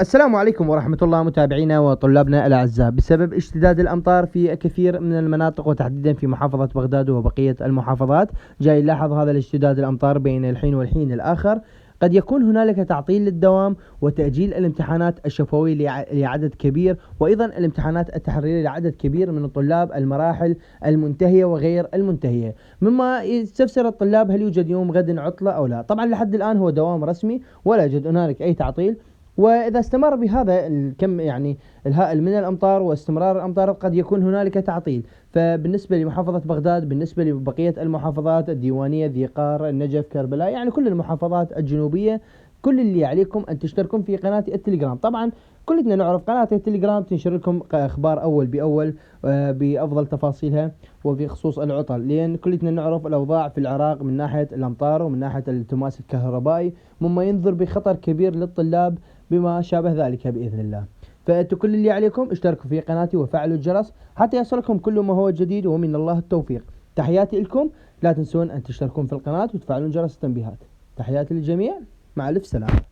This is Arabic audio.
السلام عليكم ورحمة الله متابعينا وطلابنا الأعزاء. بسبب اشتداد الأمطار في كثير من المناطق وتحديدا في محافظة بغداد وبقية المحافظات، جاي نلاحظ هذا الاشتداد الأمطار بين الحين والحين الآخر. قد يكون هنالك تعطيل للدوام وتأجيل الامتحانات الشفوية لعدد كبير، وأيضا الامتحانات التحريرية لعدد كبير من الطلاب المراحل المنتهية وغير المنتهية، مما يستفسر الطلاب هل يوجد يوم غد عطلة أو لا. طبعا لحد الآن هو دوام رسمي ولا يوجد هنالك أي تعطيل، وإذا استمر بهذا الكم الهائل من الأمطار واستمرار الأمطار قد يكون هنالك تعطيل. فبالنسبة لمحافظة بغداد، بالنسبة لبقية المحافظات الديوانية، ذي قار، النجف، كربلاء، يعني كل المحافظات الجنوبية، كل اللي عليكم أن تشتركون في قناة التليجرام. طبعا كلنا نعرف قناة التليجرام تنشر لكم أخبار أول بأول بأفضل تفاصيلها وفي خصوص العطل، لأن كلنا نعرف الأوضاع في العراق من ناحية الأمطار ومن ناحية التماس الكهربائي، مما ينذر بخطر كبير للطلاب بما شابه ذلك بإذن الله. فأنتم كل اللي عليكم اشتركوا في قناتي وفعلوا الجرس حتى يصلكم كل ما هو جديد، ومن الله التوفيق. تحياتي لكم، لا تنسون أن تشتركون في القناة وتفعلون جرس التنبيهات. تحياتي للجميع، مع ألف سلامة.